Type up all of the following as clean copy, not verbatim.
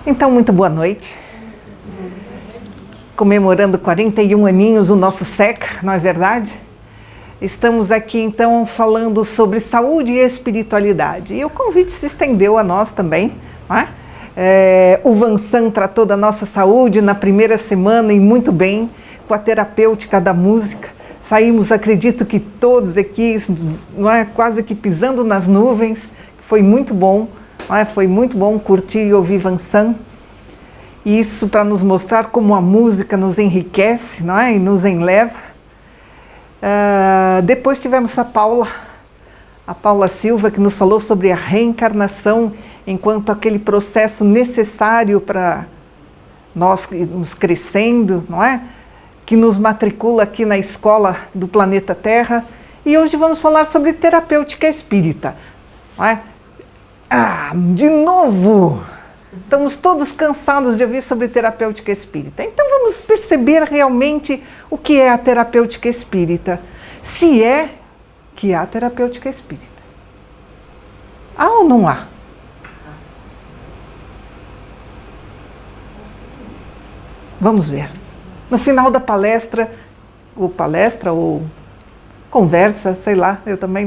Então, muito boa noite. Comemorando 41 aninhos o nosso SECA, não é verdade? Estamos aqui, então, falando sobre saúde e espiritualidade. E o convite se estendeu a nós também, não é? O Vansan tratou da nossa saúde na primeira semana e muito bem, com a terapêutica da música. Saímos, acredito que todos aqui, não é, quase que pisando nas nuvens. Foi muito bom, não é? Foi muito bom curtir e ouvir Vansan. Isso para nos mostrar como a música nos enriquece, não é? E nos enleva. Depois tivemos a Paula Silva, que nos falou sobre a reencarnação enquanto aquele processo necessário para nós irmos crescendo, não é? Que nos matricula aqui na escola do planeta Terra. E hoje vamos falar sobre terapêutica espírita, não é? De novo! Estamos todos cansados de ouvir sobre terapêutica espírita. Então vamos perceber realmente o que é a terapêutica espírita. Se é que há terapêutica espírita. Há ou não há? Vamos ver. No final da palestra ou conversa, sei lá, eu também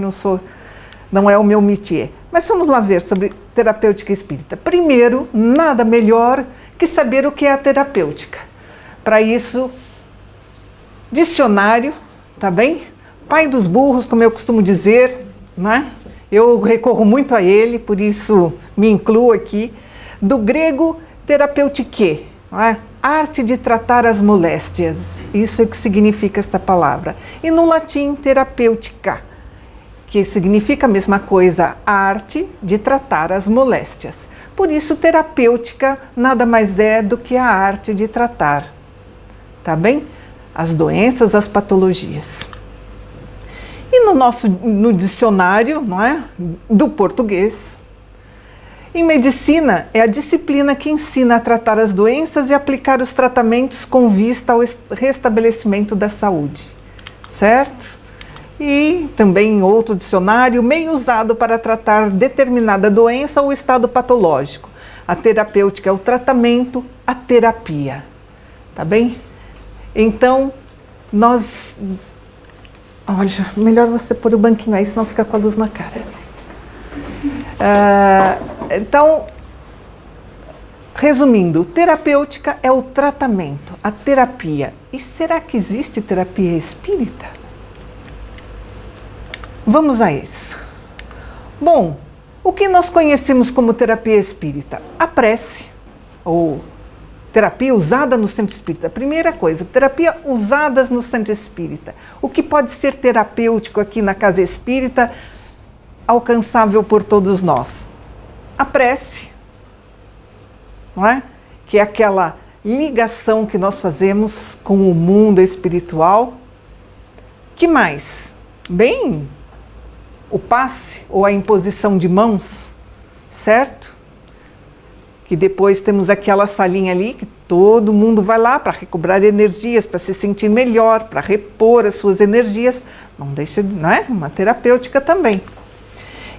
não é o meu métier. Mas vamos lá ver sobre terapêutica espírita. Primeiro, nada melhor que saber o que é a terapêutica. Para isso, dicionário, tá bem? Pai dos burros, como eu costumo dizer, né? Eu recorro muito a ele, por isso me incluo aqui. Do grego, terapeutike, não é? Arte de tratar as moléstias. Isso é o que significa esta palavra. E no latim, terapêutica, que significa a mesma coisa, a arte de tratar as moléstias. Por isso, terapêutica nada mais é do que a arte de tratar, tá bem? As doenças, as patologias. E no dicionário, não é? Do português, em medicina é a disciplina que ensina a tratar as doenças e aplicar os tratamentos com vista ao restabelecimento da saúde, certo? E também em outro dicionário, meio usado para tratar determinada doença ou estado patológico. A terapêutica é o tratamento, a terapia. Tá bem? Então, olha, melhor você pôr o banquinho aí, senão fica com a luz na cara. Então, resumindo, terapêutica é o tratamento, a terapia. E será que existe terapia espírita? Vamos a isso. Bom, o que nós conhecemos como terapia espírita? A prece, ou terapia usada no centro espírita. Primeira coisa, terapia usadas no centro espírita. O que pode ser terapêutico aqui na casa espírita, alcançável por todos nós? A prece, não é? Que é aquela ligação que nós fazemos com o mundo espiritual. Que mais? Bem, o passe ou a imposição de mãos, certo? Que depois temos aquela salinha ali que todo mundo vai lá para recobrar energias, para se sentir melhor, para repor as suas energias. Não deixa, não é? Uma terapêutica também.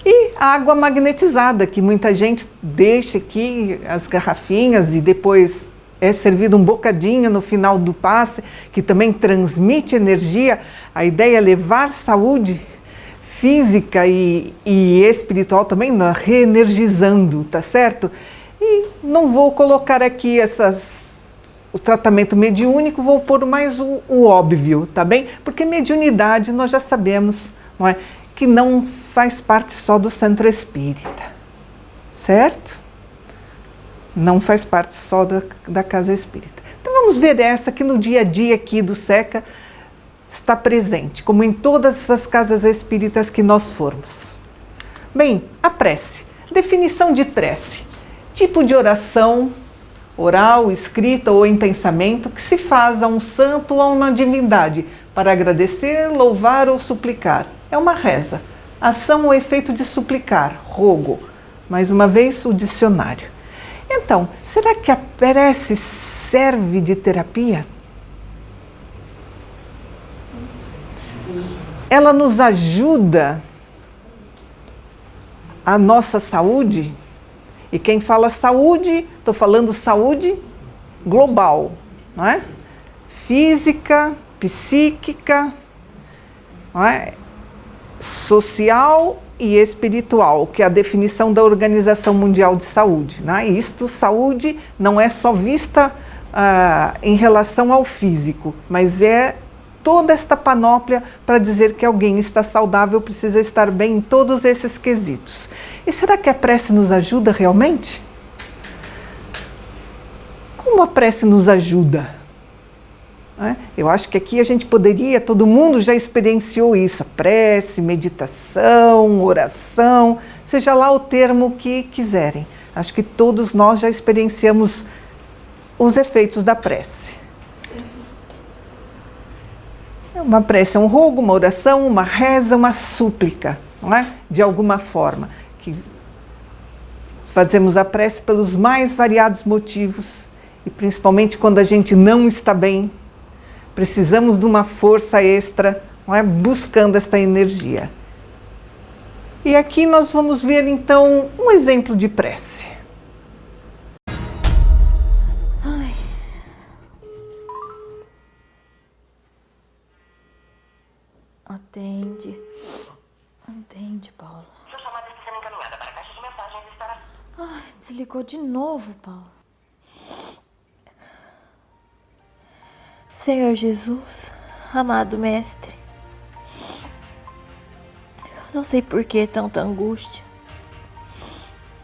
E a água magnetizada, que muita gente deixa aqui as garrafinhas e depois é servido um bocadinho no final do passe, que também transmite energia. A ideia é levar saúde física e espiritual também, reenergizando, tá certo? E não vou colocar aqui o tratamento mediúnico, vou pôr mais o óbvio, tá bem? Porque mediunidade nós já sabemos, não é? Que não faz parte só do centro espírita, certo? Não faz parte só da casa espírita. Então vamos ver essa que no dia a dia aqui do SECA está presente, como em todas as casas espíritas que nós formos. Bem, a prece. Definição de prece. Tipo de oração, oral, escrita ou em pensamento, que se faz a um santo ou a uma divindade, para agradecer, louvar ou suplicar. É uma reza. Ação ou efeito de suplicar, rogo. Mais uma vez, o dicionário. Então, será que a prece serve de terapia? Ela nos ajuda a nossa saúde? E quem fala saúde, estou falando saúde global, não é? Física, psíquica, não é? Social e espiritual, que é a definição da Organização Mundial de Saúde, né? Isto, saúde, não é só vista em relação ao físico, mas é toda esta panóplia para dizer que alguém está saudável, precisa estar bem em todos esses quesitos. E será que a prece nos ajuda realmente? Como a prece nos ajuda? Eu acho que aqui a gente poderia, todo mundo já experienciou isso, a prece, meditação, oração, seja lá o termo que quiserem. Acho que todos nós já experienciamos os efeitos da prece. Uma prece é um rogo, uma oração, uma reza, uma súplica, não é? De alguma forma. Que fazemos a prece pelos mais variados motivos, e principalmente quando a gente não está bem, precisamos de uma força extra, não é? Buscando esta energia. E aqui nós vamos ver então um exemplo de prece. Ai. Atende, Paulo. Sua chamada está sendo encaminhada para a caixa de mensagens e estará... Ai, desligou de novo, Paulo. Senhor Jesus, amado Mestre, não sei por que tanta angústia.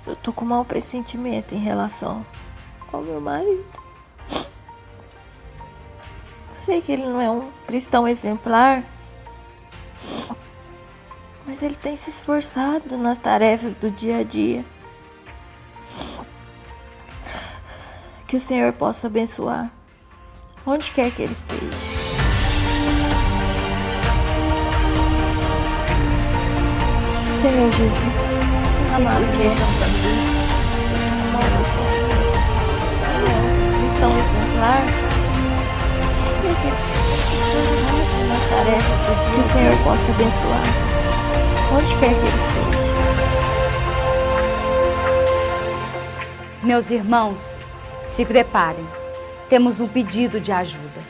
Eu tô com mau pressentimento em relação ao meu marido. Eu sei que ele não é um cristão exemplar, mas ele tem se esforçado nas tarefas do dia a dia. Que o Senhor possa abençoar onde quer que ele esteja. Senhor Jesus, amado Deus, cristão exemplar, nas tarefas do dia, que o Senhor possa abençoar onde quer que ele esteja. Meus irmãos, se preparem. Temos um pedido de ajuda.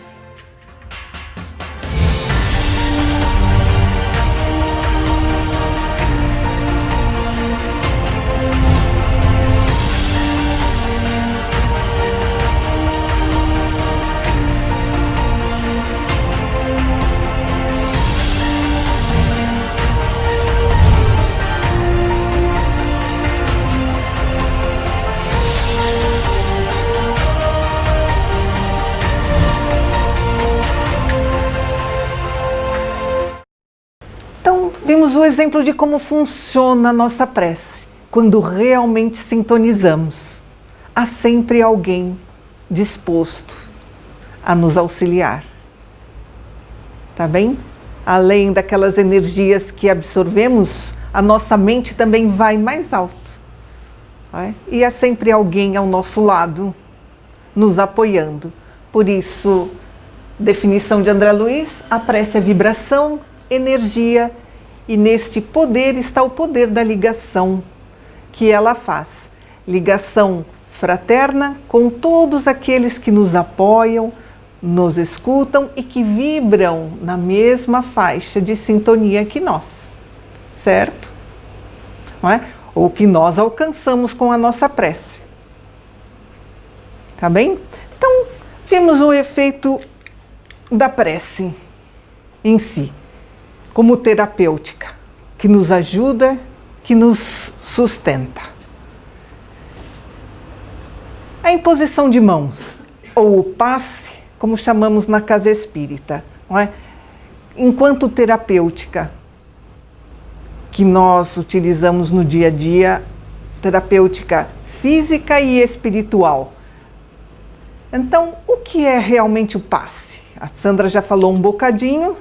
Vimos o exemplo de como funciona a nossa prece, quando realmente sintonizamos. Há sempre alguém disposto a nos auxiliar. Tá bem? Além daquelas energias que absorvemos, a nossa mente também vai mais alto. E há sempre alguém ao nosso lado, nos apoiando. Por isso, definição de André Luiz, a prece é vibração, energia, e neste poder está o poder da ligação que ela faz. Ligação fraterna com todos aqueles que nos apoiam, nos escutam e que vibram na mesma faixa de sintonia que nós, certo? Não é? Ou que nós alcançamos com a nossa prece. Tá bem? Então, vimos o efeito da prece em si, como terapêutica, que nos ajuda, que nos sustenta. A imposição de mãos, ou o passe, como chamamos na casa espírita, não é? Enquanto terapêutica, que nós utilizamos no dia a dia, terapêutica física e espiritual. Então, o que é realmente o passe? A Sandra já falou um bocadinho.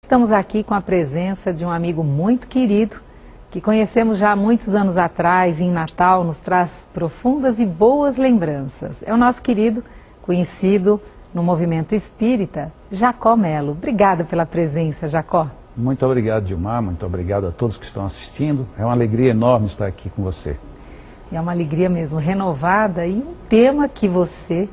Estamos aqui com a presença de um amigo muito querido, que conhecemos já há muitos anos atrás, e em Natal nos traz profundas e boas lembranças. É o nosso querido, conhecido no movimento espírita, Jacó Melo. Obrigada pela presença, Jacó. Muito obrigado, Dilmar, muito obrigado a todos que estão assistindo. É uma alegria enorme estar aqui com você. É uma alegria mesmo, renovada, e um tema que você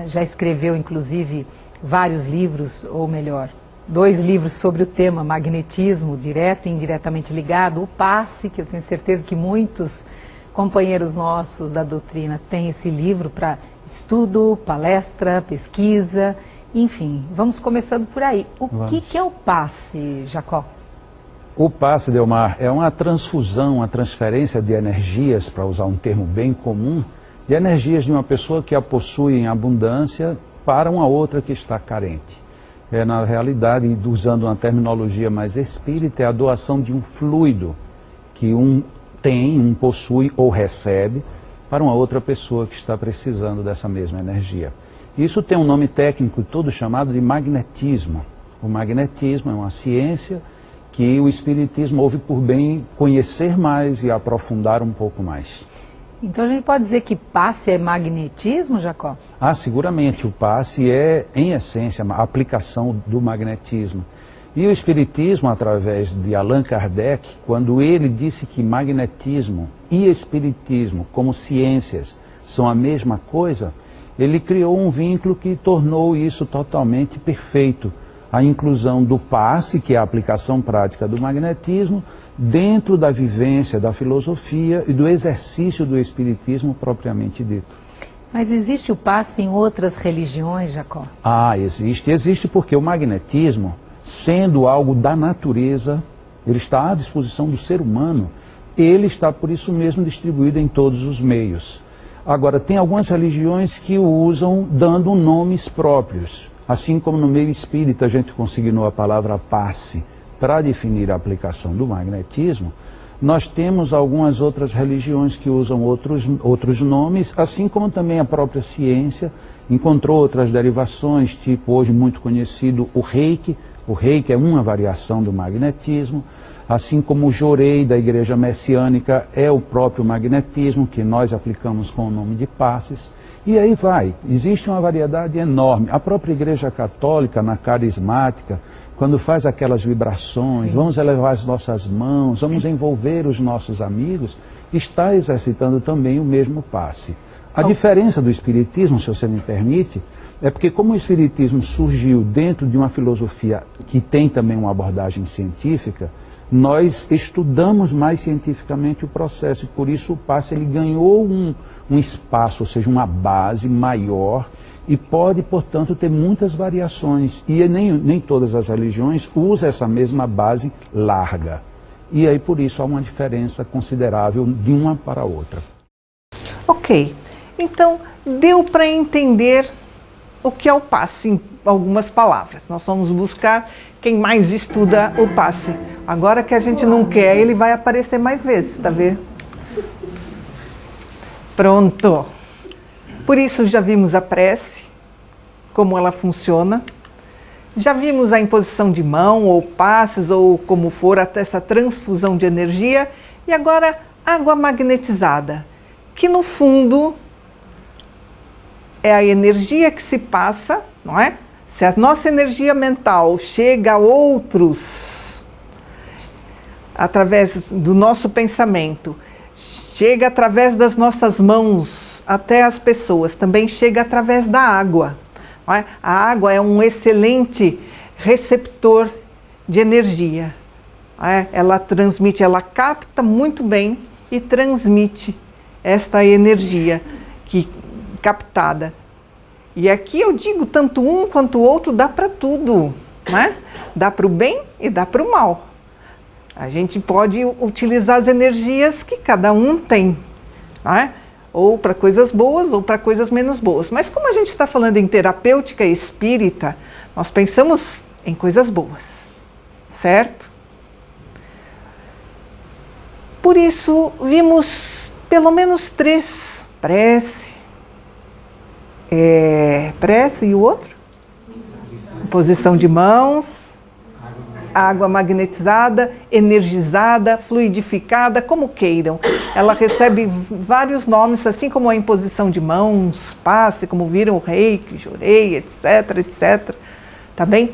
já escreveu, inclusive, vários livros, ou melhor, 2 livros sobre o tema magnetismo, direto e indiretamente ligado, o passe, que eu tenho certeza que muitos companheiros nossos da doutrina têm esse livro para estudo, palestra, pesquisa, enfim, vamos começando por aí. O que é o passe, Jacó? O passe, Delmar, é uma transfusão, uma transferência de energias, para usar um termo bem comum, de energias de uma pessoa que a possui em abundância para uma outra que está carente. Na realidade, usando uma terminologia mais espírita, é a doação de um fluido que um possui ou recebe para uma outra pessoa que está precisando dessa mesma energia. Isso tem um nome técnico todo chamado de magnetismo. O magnetismo é uma ciência que o Espiritismo houve por bem conhecer mais e aprofundar um pouco mais. Então a gente pode dizer que passe é magnetismo, Jacó? Seguramente, o passe é, em essência, a aplicação do magnetismo. E o Espiritismo, através de Allan Kardec, quando ele disse que magnetismo e Espiritismo, como ciências, são a mesma coisa, ele criou um vínculo que tornou isso totalmente perfeito. A inclusão do passe, que é a aplicação prática do magnetismo, dentro da vivência, da filosofia e do exercício do Espiritismo propriamente dito. Mas existe o passe em outras religiões, Jacó? Existe porque o magnetismo, sendo algo da natureza, ele está à disposição do ser humano, ele está por isso mesmo distribuído em todos os meios. Agora, tem algumas religiões que o usam dando nomes próprios. Assim como no meio espírita a gente consignou a palavra passe para definir a aplicação do magnetismo, nós temos algumas outras religiões que usam outros nomes, assim como também a própria ciência encontrou outras derivações, tipo hoje muito conhecido o Reiki. O Reiki é uma variação do magnetismo, assim como o Jorei da Igreja Messiânica é o próprio magnetismo, que nós aplicamos com o nome de passes. E aí vai, existe uma variedade enorme. A própria Igreja Católica, na carismática, quando faz aquelas vibrações, vamos elevar as nossas mãos, vamos envolver os nossos amigos, está exercitando também o mesmo passe. A diferença do Espiritismo, se você me permite, é porque como o Espiritismo surgiu dentro de uma filosofia que tem também uma abordagem científica, nós estudamos mais cientificamente o processo e por isso o passe ele ganhou um espaço, ou seja, uma base maior e pode, portanto, ter muitas variações. E nem todas as religiões usam essa mesma base larga. E aí, por isso, há uma diferença considerável de uma para a outra. Ok, então deu para entender o que é o passe em algumas palavras. Nós vamos buscar quem mais estuda o passe. Agora que a gente não quer, ele vai aparecer mais vezes, tá vendo? Pronto. Por isso já vimos a prece, como ela funciona. Já vimos a imposição de mão, ou passes, ou como for, até essa transfusão de energia. E agora, água magnetizada, que no fundo é a energia que se passa, não é? Se a nossa energia mental chega a outros, através do nosso pensamento, chega através das nossas mãos até as pessoas, também chega através da água. Não é? A água é um excelente receptor de energia. Não é? Ela transmite, ela capta muito bem e transmite esta energia captada. E aqui eu digo, tanto um quanto o outro dá para tudo, né? Dá para o bem e dá para o mal. A gente pode utilizar as energias que cada um tem, né? Ou para coisas boas ou para coisas menos boas. Mas como a gente está falando em terapêutica espírita, nós pensamos em coisas boas, certo? Por isso, vimos pelo menos 3, prece e o outro? Posição de mãos, água magnetizada, energizada, fluidificada, como queiram. Ela recebe vários nomes, assim como a imposição de mãos, passe, como viram o reiki, jorei, etc, etc. Tá bem?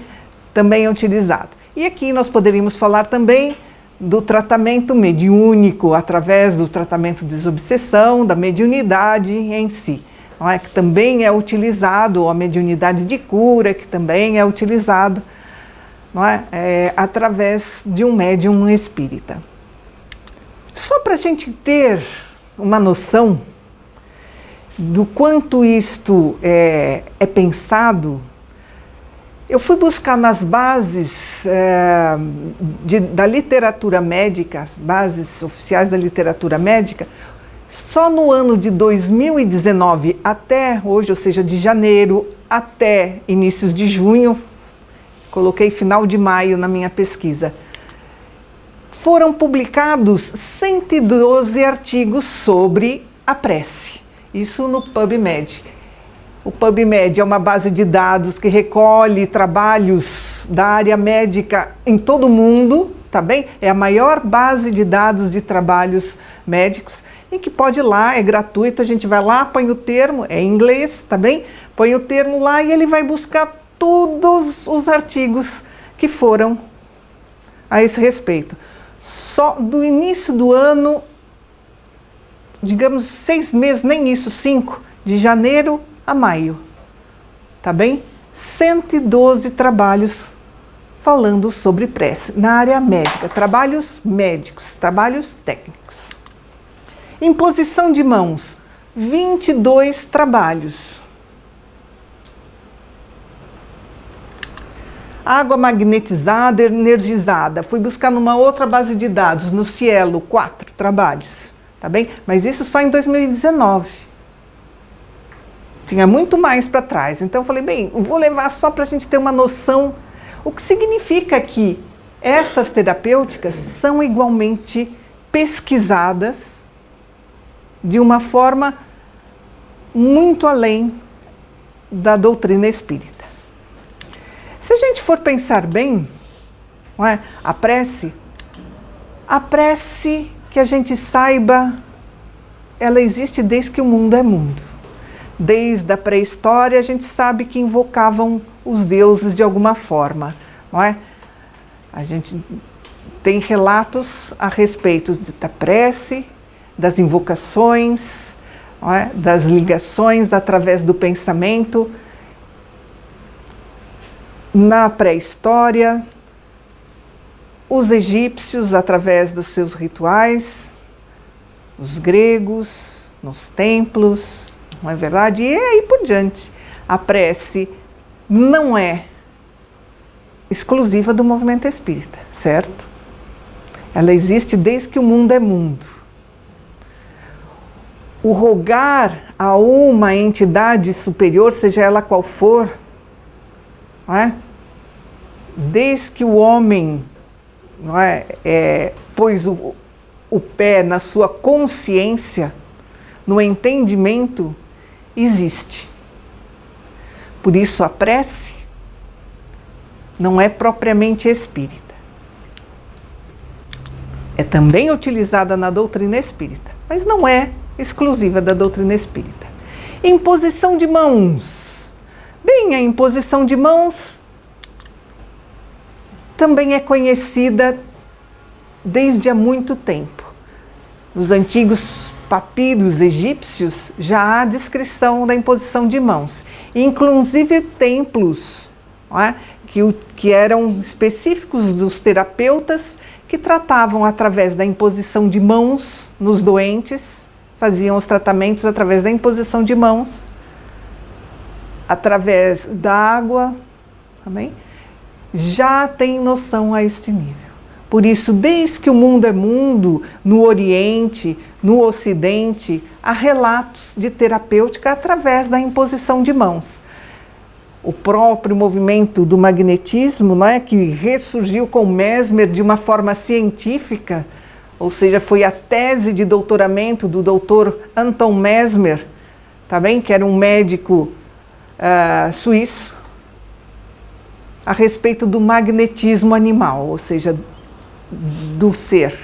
Também é utilizado. E aqui nós poderíamos falar também do tratamento mediúnico, através do tratamento de desobsessão, da mediunidade em si, não é? Que também é utilizado, ou a mediunidade de cura, que também é utilizado, não é? Através de um médium espírita. Só para a gente ter uma noção do quanto isto é pensado, eu fui buscar nas bases da literatura médica, as bases oficiais da literatura médica, só no ano de 2019 até hoje, ou seja, de janeiro até inícios de junho, coloquei final de maio na minha pesquisa, foram publicados 112 artigos sobre a prece, isso no PubMed. O PubMed é uma base de dados que recolhe trabalhos da área médica em todo o mundo, tá bem? É a maior base de dados de trabalhos médicos, em que pode ir lá, é gratuito, a gente vai lá, põe o termo, é em inglês, tá bem? Põe o termo lá e ele vai buscar todos os artigos que foram a esse respeito. Só do início do ano, digamos 6 meses, nem isso, 5, de janeiro a maio, tá bem? 112 trabalhos falando sobre prece na área médica, trabalhos médicos, trabalhos técnicos. Imposição de mãos, 22 trabalhos. Água magnetizada, energizada, fui buscar numa outra base de dados, no Cielo, 4 trabalhos, tá bem? Mas isso só em 2019. Tinha muito mais para trás. Então eu falei, bem, vou levar só para a gente ter uma noção, o que significa que estas terapêuticas são igualmente pesquisadas de uma forma muito além da doutrina espírita. Se a gente for pensar bem, não é? A prece, que a gente saiba, ela existe desde que o mundo é mundo. Desde a pré-história, a gente sabe que invocavam os deuses de alguma forma, não é? A gente tem relatos a respeito da prece, das invocações, não é? Das ligações através do pensamento. Na pré-história, os egípcios, através dos seus rituais, os gregos, nos templos, não é verdade? E aí por diante. A prece não é exclusiva do movimento espírita, certo? Ela existe desde que o mundo é mundo. O rogar a uma entidade superior, seja ela qual for, não é? Desde que o homem, não é, pôs o pé na sua consciência, no entendimento, existe. Por isso a prece não é propriamente espírita. É também utilizada na doutrina espírita, mas não é exclusiva da doutrina espírita. Imposição de mãos. Bem, a imposição de mãos também é conhecida desde há muito tempo. Nos antigos papiros egípcios já há descrição da imposição de mãos, inclusive templos, não é? que eram específicos dos terapeutas, que tratavam através da imposição de mãos nos doentes, faziam os tratamentos através da imposição de mãos, através da água, também, já tem noção a este nível. Por isso, desde que o mundo é mundo, no Oriente, no Ocidente, há relatos de terapêutica através da imposição de mãos. O próprio movimento do magnetismo, não é, que ressurgiu com Mesmer de uma forma científica, ou seja, foi a tese de doutoramento do Dr. Anton Mesmer, tá bem? Que era um médico suíço, a respeito do magnetismo animal, ou seja, do ser.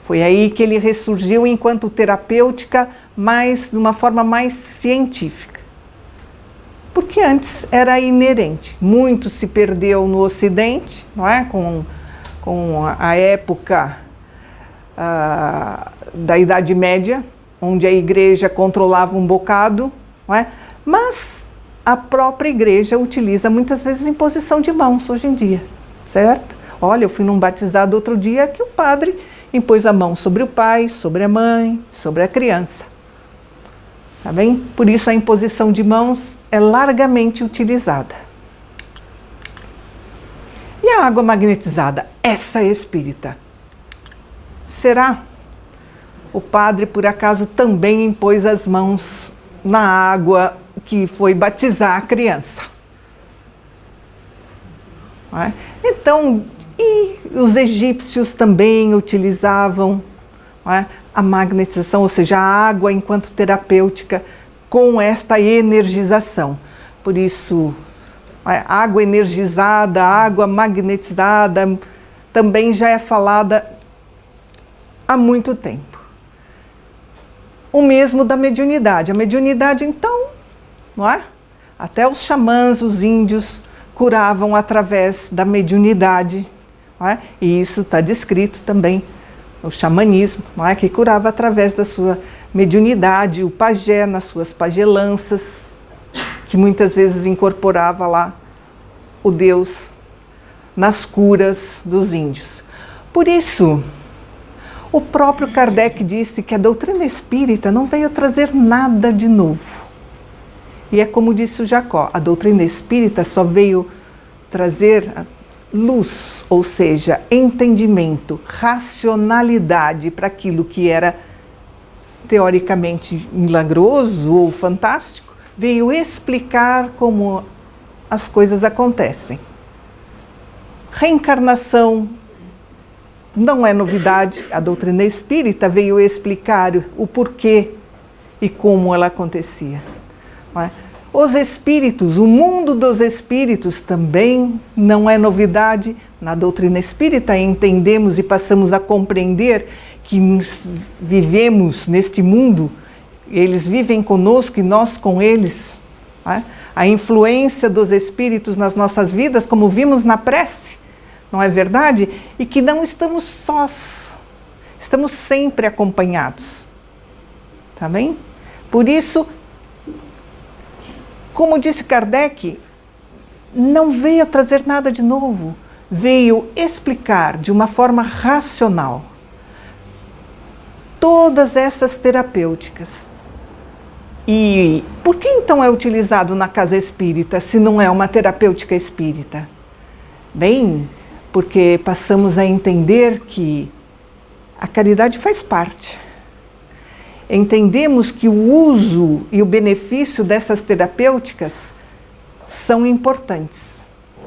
Foi aí que ele ressurgiu enquanto terapêutica, mas de uma forma mais científica. porque antes era inerente. Muito se perdeu no Ocidente, não é? Com a época da Idade Média, onde a igreja controlava um bocado, não é? Mas a própria igreja utiliza muitas vezes imposição de mãos hoje em dia, certo? Olha, eu fui num batizado outro dia que o padre impôs a mão sobre o pai, sobre a mãe, sobre a criança. Tá bem? Por isso a imposição de mãos é largamente utilizada. E a água magnetizada? Essa é espírita. Será? O padre, por acaso, também impôs as mãos na água que foi batizar a criança. Não é? Então, e os egípcios também utilizavam, não é, a magnetização, ou seja, a água enquanto terapêutica com esta energização. Por isso, água energizada, água magnetizada, também já é falada há muito tempo. O mesmo da mediunidade. A mediunidade, então, não é? Até os xamãs, os índios, curavam através da mediunidade, não é? E isso está descrito também no xamanismo, não é? Que curava através da sua mediunidade, o pajé nas suas pagelanças, que muitas vezes incorporava lá o Deus nas curas dos índios. Por isso, o próprio Kardec disse que a doutrina espírita não veio trazer nada de novo. E é como disse o Jacó, a doutrina espírita só veio trazer luz, ou seja, entendimento, racionalidade para aquilo que era teoricamente milagroso ou fantástico, veio explicar como as coisas acontecem. Reencarnação não é novidade, a doutrina espírita veio explicar o porquê e como ela acontecia. Não é? Os espíritos, o mundo dos espíritos também não é novidade. Na doutrina espírita entendemos e passamos a compreender que vivemos neste mundo, eles vivem conosco e nós com eles. Não é? A influência dos espíritos nas nossas vidas, como vimos na prece, não é verdade? E que não estamos sós, estamos sempre acompanhados. Tá bem? Por isso, como disse Kardec, não veio trazer nada de novo, veio explicar de uma forma racional todas essas terapêuticas. E por que então é utilizado na casa espírita, se não é uma terapêutica espírita? Bem, porque passamos a entender que a caridade faz parte. Entendemos que o uso e o benefício dessas terapêuticas são importantes,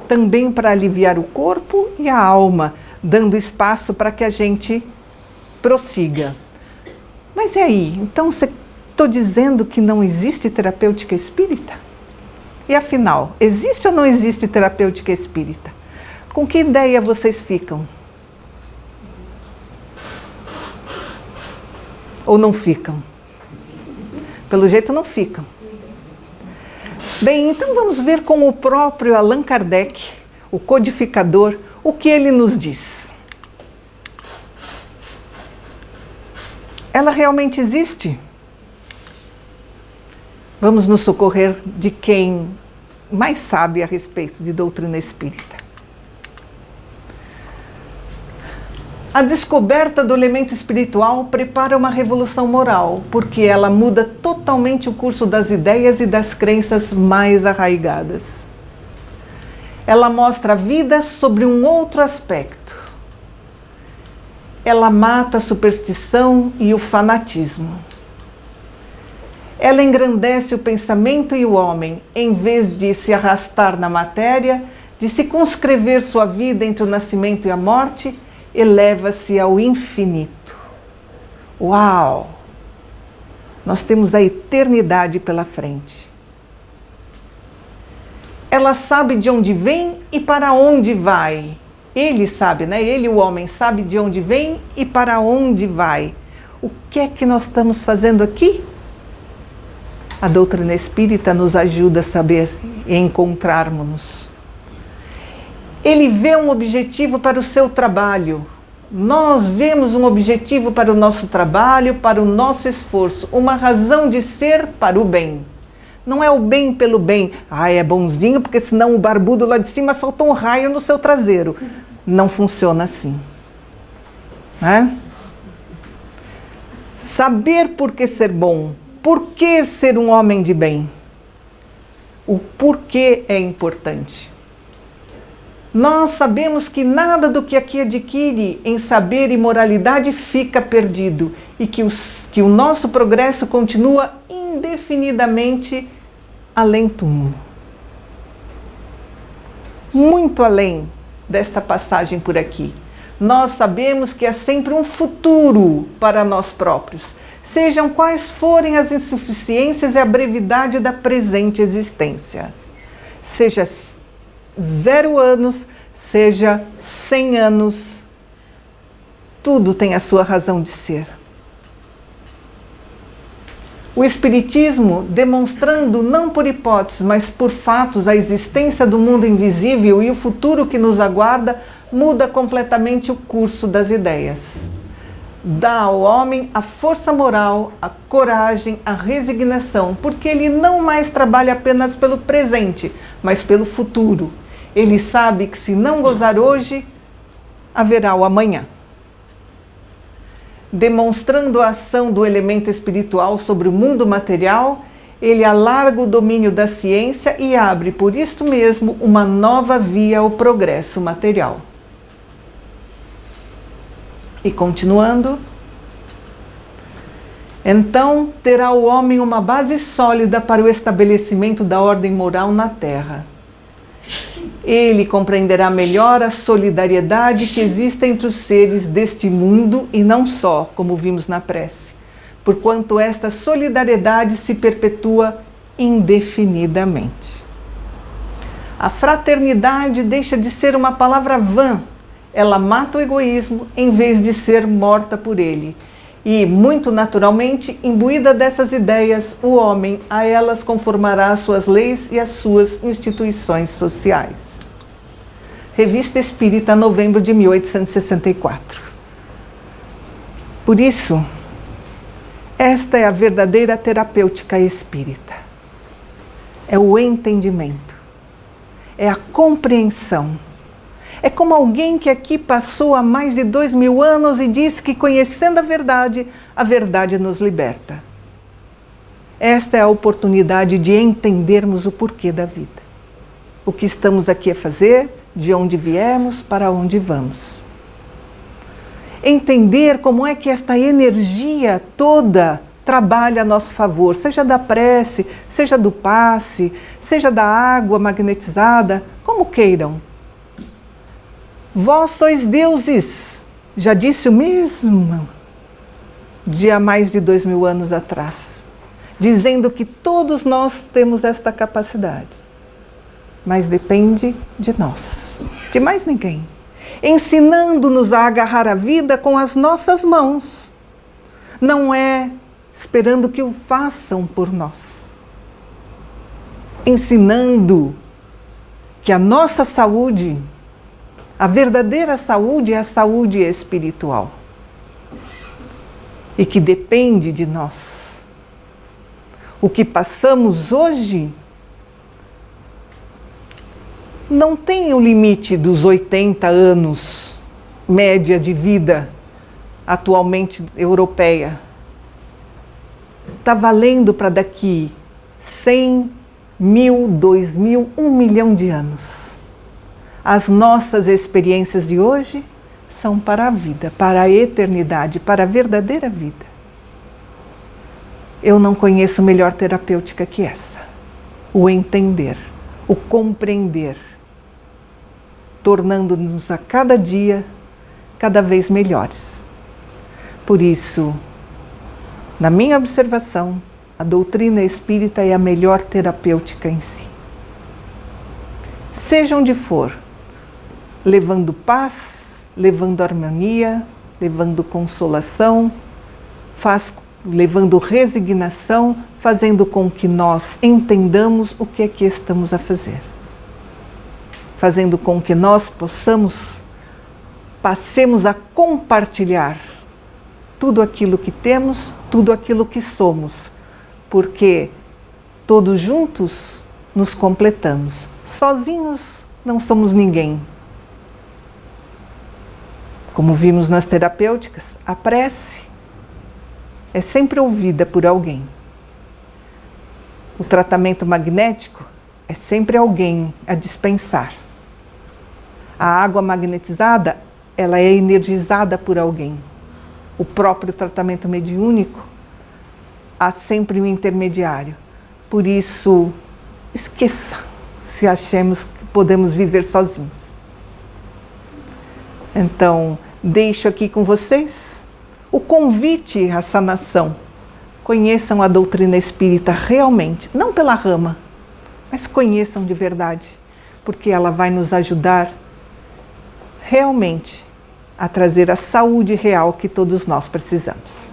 também para aliviar o corpo e a alma, dando espaço para que a gente prossiga. Mas e aí? Então, estou dizendo que não existe terapêutica espírita? E afinal, existe ou não existe terapêutica espírita? Com que ideia vocês ficam? Ou não ficam? Pelo jeito não ficam. Bem, então vamos ver com o próprio Allan Kardec, o codificador, o que ele nos diz. Ela realmente existe? Vamos nos socorrer de quem mais sabe a respeito de doutrina espírita. A descoberta do elemento espiritual prepara uma revolução moral, porque ela muda totalmente o curso das ideias e das crenças mais arraigadas. Ela mostra a vida sobre um outro aspecto. Ela mata a superstição e o fanatismo. Ela engrandece o pensamento e o homem, em vez de se arrastar na matéria, de se conscrever sua vida entre o nascimento e a morte, eleva-se ao infinito. Uau! Nós temos a eternidade pela frente. Ela sabe de onde vem e para onde vai. Ele sabe, né? Ele, o homem, sabe de onde vem e para onde vai. O que é que nós estamos fazendo aqui? A doutrina espírita nos ajuda a saber e encontrarmos-nos. Ele vê um objetivo para o seu trabalho. Nós vemos um objetivo para o nosso trabalho, para o nosso esforço, uma razão de ser para o bem. Não é o bem pelo bem. É bonzinho porque senão o barbudo lá de cima soltou um raio no seu traseiro. Não funciona assim. Né? Saber por que ser bom, por que ser um homem de bem. O porquê é importante. Nós sabemos que nada do que aqui adquire em saber e moralidade fica perdido e que o nosso progresso continua indefinidamente além túmulo. Muito além desta passagem por aqui. Nós sabemos que há sempre um futuro para nós próprios, sejam quais forem as insuficiências e a brevidade da presente existência. Seja 0 anos, seja 100 anos, tudo tem a sua razão de ser. O Espiritismo, demonstrando não por hipóteses, mas por fatos a existência do mundo invisível e o futuro que nos aguarda, muda completamente o curso das ideias. Dá ao homem a força moral, a coragem, a resignação, porque ele não mais trabalha apenas pelo presente, mas pelo futuro. Ele sabe que se não gozar hoje, haverá o amanhã. Demonstrando a ação do elemento espiritual sobre o mundo material, ele alarga o domínio da ciência e abre, por isto mesmo, uma nova via ao progresso material. E continuando, então terá o homem uma base sólida para o estabelecimento da ordem moral na Terra. Ele compreenderá melhor a solidariedade que existe entre os seres deste mundo e não só, como vimos na prece, porquanto esta solidariedade se perpetua indefinidamente. A fraternidade deixa de ser uma palavra vã, ela mata o egoísmo em vez de ser morta por ele. E, muito naturalmente, imbuída dessas ideias, o homem a elas conformará as suas leis e as suas instituições sociais. Revista Espírita, novembro de 1864. Por isso, esta é a verdadeira terapêutica espírita. É o entendimento, é a compreensão. É como alguém que aqui passou há mais de 2000 anos e disse que conhecendo a verdade nos liberta. Esta é a oportunidade de entendermos o porquê da vida. O que estamos aqui a fazer, de onde viemos, para onde vamos. Entender como é que esta energia toda trabalha a nosso favor, seja da prece, seja do passe, seja da água magnetizada, como queiram. Vós sois deuses, já disse o mesmo de há mais de 2000 anos atrás, dizendo que todos nós temos esta capacidade, mas depende de nós, de mais ninguém, ensinando-nos a agarrar a vida com as nossas mãos, não é esperando que o façam por nós, ensinando que a nossa saúde, a verdadeira saúde é a saúde espiritual e que depende de nós. O que passamos hoje não tem o limite dos 80 anos, média de vida atualmente europeia. Está valendo para daqui 100, 1000, 2000, 1 milhão de anos. As nossas experiências de hoje são para a vida, para a eternidade, para a verdadeira vida. Eu não conheço melhor terapêutica que essa. O entender, o compreender, tornando-nos a cada dia cada vez melhores. Por isso, na minha observação, a doutrina espírita é a melhor terapêutica em si. Seja onde for, levando paz, levando harmonia, levando consolação, levando resignação, fazendo com que nós entendamos o que é que estamos a fazer. Fazendo com que nós passemos a compartilhar tudo aquilo que temos, tudo aquilo que somos, porque todos juntos nos completamos. Sozinhos não somos ninguém. Como vimos nas terapêuticas, a prece é sempre ouvida por alguém. O tratamento magnético é sempre alguém a dispensar. A água magnetizada, ela é energizada por alguém. O próprio tratamento mediúnico, há sempre um intermediário. Por isso, esqueça se achemos que podemos viver sozinhos. Então, deixo aqui com vocês o convite à sanação. Conheçam a doutrina espírita realmente, não pela rama, mas conheçam de verdade, porque ela vai nos ajudar realmente a trazer a saúde real que todos nós precisamos.